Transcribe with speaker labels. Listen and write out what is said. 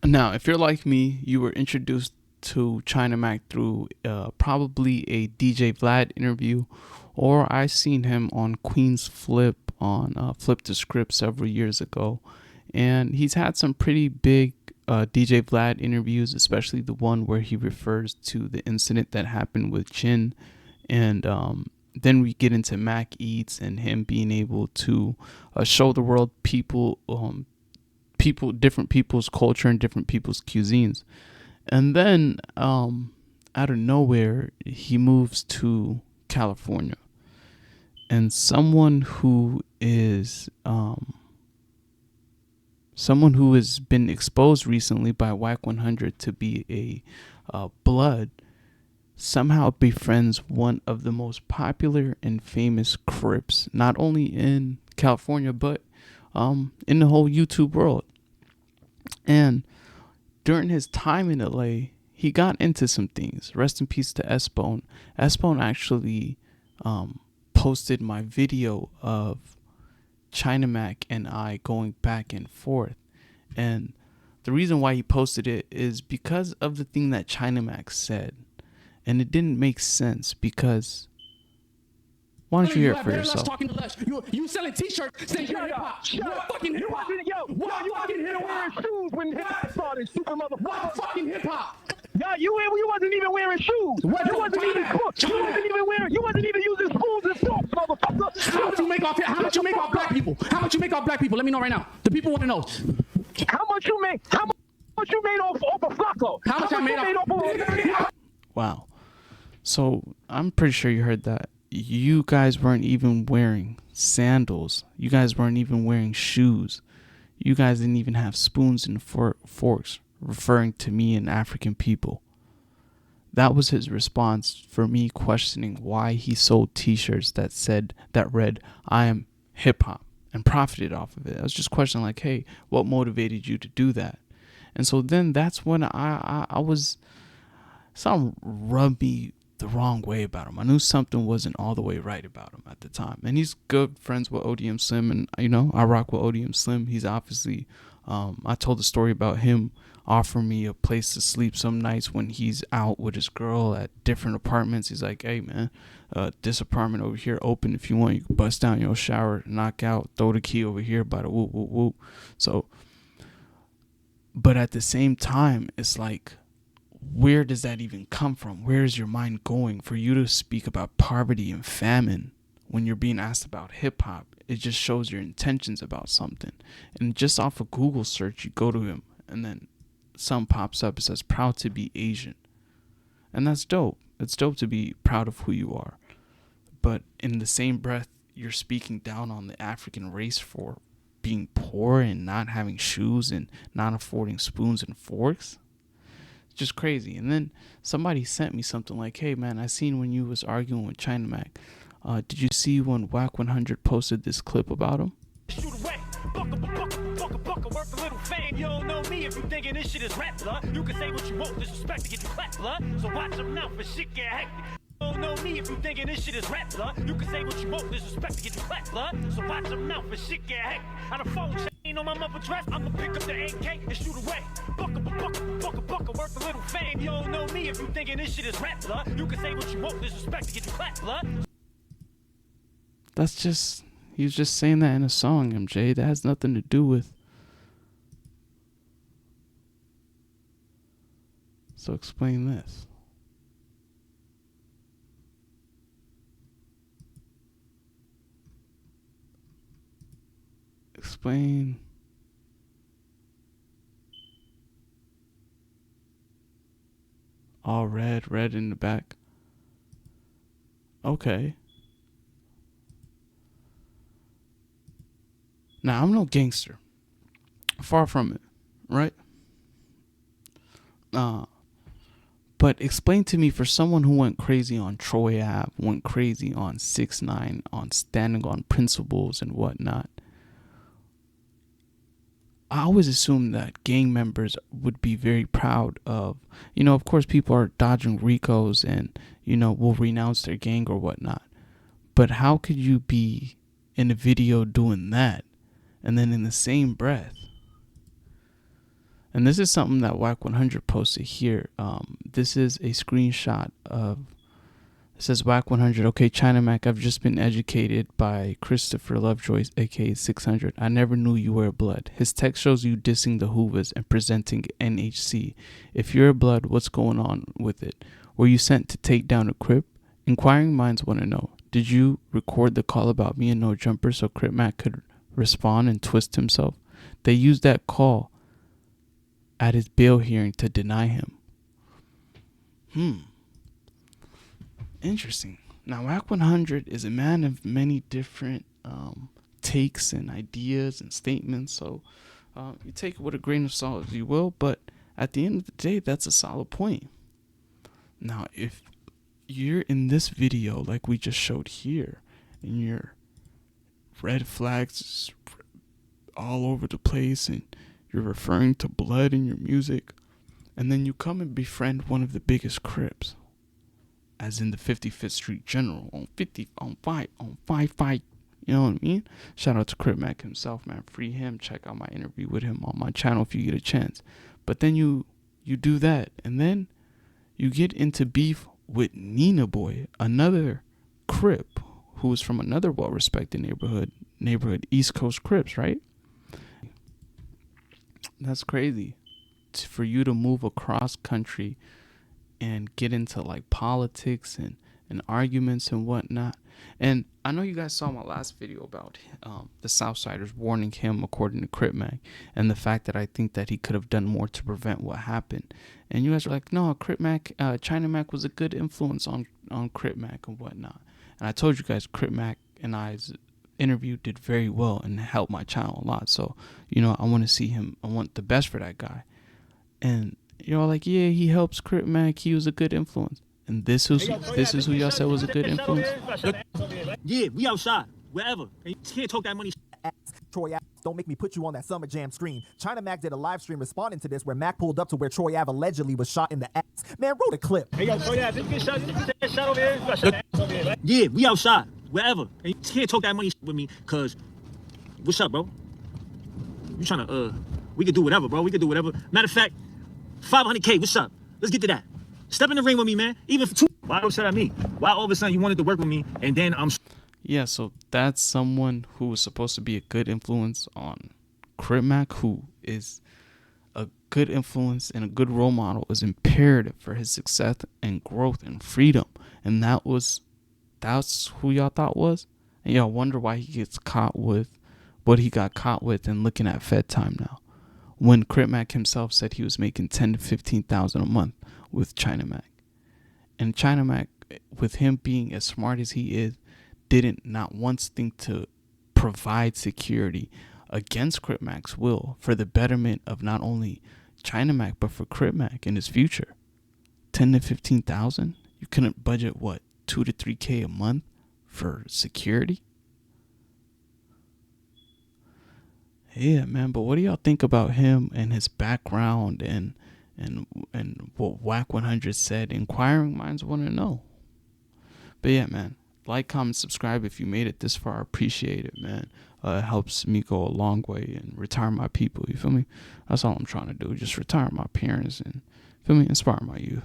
Speaker 1: Now, if you're like me, you were introduced to China Mac through probably a DJ Vlad interview, or I seen him on Queen's Flip on Flip the Script several years ago, and he's had some pretty big DJ Vlad interviews, especially the one where he refers to the incident that happened with Chin, and then we get into Mac Eats and him being able to show the world different people's culture and different people's cuisines. And then out of nowhere, he moves to California. And someone who has been exposed recently by Wack100 to be a blood somehow befriends one of the most popular and famous Crips, not only in California, but in the whole YouTube world. And during his time in LA, he got into some things. Rest in peace to S-Bone. S-Bone actually posted my video of China Mac and I going back and forth. And the reason why he posted it is because of the thing that China Mac said. And it didn't make sense because... Why don't you hear it for yourself?
Speaker 2: You selling t-shirts saying you're hip-hop. You're fucking hip-hop. Yo, you fucking hip-hop wearing shoes when hip-hop started, stupid motherfucker. What fucking hip-hop? Yo, you wasn't even wearing shoes. You wasn't even cooked. You wasn't even using spoons and forks, motherfucker. How much you make off black people? How much you make off black people? Let me know right now. The people want to know. How much you made off of Flacco? How much I made off?
Speaker 1: Wow. So I'm pretty sure you heard that. You guys weren't even wearing sandals. You guys weren't even wearing shoes. You guys didn't even have spoons and forks, referring to me and African people. That was his response for me questioning why he sold t-shirts that read, "I am hip hop," and profited off of it. I was just questioning like, hey, what motivated you to do that? And so then that's when I was, something rubbed me the wrong way about him. I knew something wasn't all the way right about him at the time. And he's good friends with ODM Slim, and I rock with ODM Slim. He's obviously I told the story about him offering me a place to sleep some nights when he's out with his girl at different apartments. He's like, hey man, this apartment over here open, if you want, you can bust down your shower, knock out, throw the key over here by the whoop whoop whoop. So, but at the same time, it's like, where does that even come from? Where is your mind going for you to speak about poverty and famine when you're being asked about hip hop? It just shows your intentions about something. And just off a Google search, you go to him and then some pops up. It says proud to be Asian. And that's dope. It's dope to be proud of who you are. But in the same breath, you're speaking down on the African race for being poor and not having shoes and not affording spoons and forks. Just crazy. And then somebody sent me something like, hey man, I seen when you was arguing with China Mac, did you see when Wack100 posted this clip about him?
Speaker 3: Shoot away, bucka, worth a little fame. You don't know me if you thinking this shit is rap, blood. You can say what you want, disrespect to get you clapped, blood. So watch them now for shit get hectic. You don't know me if you thinking this shit is rap, blood. You can say what you want, disrespect to get you clapped, blood. So watch them now for shit get hectic. Out of phone chain on my mother dress, I'ma pick up the AK and shoot away. Bucka, worth a little fame. You don't know me if you thinking this shit is rap, blood. You can say what you want, disrespect to get you clapped, blood.
Speaker 1: That's just, he was just saying that in a song, MJ. That has nothing to do with. So explain this. Explain. All red in the back. Okay. Now, I'm no gangster. Far from it, right? But explain to me, for someone who went crazy on Troy Ave, went crazy on 6ix9ine, on standing on principles and whatnot. I always assumed that gang members would be very proud of, of course people are dodging Ricos and, will renounce their gang or whatnot. But how could you be in a video doing that? And then in the same breath, And this is something that Wack100 posted here. This is a screenshot of, it says Wack100, okay, China Mac, I've just been educated by Christopher Lovejoy, aka 600. I never knew you were a blood. His text shows you dissing the Hoovers and presenting NHC. If you're a blood, what's going on with it? Were you sent to take down a crip? Inquiring minds want to know. Did you record the call about me and No Jumper so Crip Mac could respond and twist himself? They used that call at his bail hearing to deny him. Interesting. Now, Wack100 is a man of many different takes and ideas and statements, so you take it with a grain of salt as you will, but at the end of the day, that's a solid point. Now, if you're in this video like we just showed here, and your red flags all over the place, and you're referring to blood in your music, and then you come and befriend one of the biggest Crips, as in the 55th Street General, on 5, you know what I mean? Shout out to Crip Mac himself, man. Free him. Check out my interview with him on my channel if you get a chance. But then you do that, and then you get into beef with Nina Boy, another Crip who is from another well-respected neighborhood, East Coast Crips, right? That's crazy. For you to move across country and get into like politics and arguments and whatnot. And I know you guys saw my last video about the Southsiders warning him, according to Crip Mac, and the fact that I think that he could have done more to prevent what happened. And you guys are like, no, Crip Mac, China Mac was a good influence on Crip Mac and whatnot. And I told you guys, Crip Mac and I's interview did very well and helped my channel a lot. So, you know, I want to see him. I want the best for that guy. And you're all like, yeah, he helps Crip Mac. He was a good influence. And this is who y'all said was a good influence.
Speaker 4: Yeah, we outside, wherever. And you can't talk that money.
Speaker 5: Troy Ave, don't make me put you on that Summer Jam screen. China Mac did a live stream responding to this where Mac pulled up to where Troy Ave allegedly was shot in the ass. Man, roll the clip.
Speaker 4: Hey, yo, Troy Ave, did you get shot? Did you get shot over here? You got shot over here, right? Yeah, we outside, wherever. And you can't talk that money with me, cause what's up, bro? You trying to, we could do whatever, bro. We could do whatever. Matter of fact, 500K, what's up? Let's get to that. Step in the ring with me, man. Even for 2. Why don't you me? Why all of a sudden you wanted to work with me and then I'm...
Speaker 1: Yeah, so that's someone who was supposed to be a good influence on Crip Mac, who is a good influence and a good role model, is imperative for his success and growth and freedom. And that's who y'all thought was? And y'all wonder why he gets caught with what he got caught with and looking at Fed time now. When Crip Mac himself said he was making $10,000 to $15,000 a month with China Mac. And China Mac, with him being as smart as he is, didn't not once think to provide security against Crip Mac's will for the betterment of not only China Mac but for Crip Mac in his future. 10 to 15,000? You couldn't budget what, 2 to 3K a month for security? Yeah, man, but what do y'all think about him and his background and what Wack100 said? Inquiring minds want to know. But yeah, man, like, comment, subscribe if you made it this far. I appreciate it, man. It helps me go a long way and retire my people. You feel me? That's all I'm trying to do. Just retire my parents and, feel me, inspire my youth.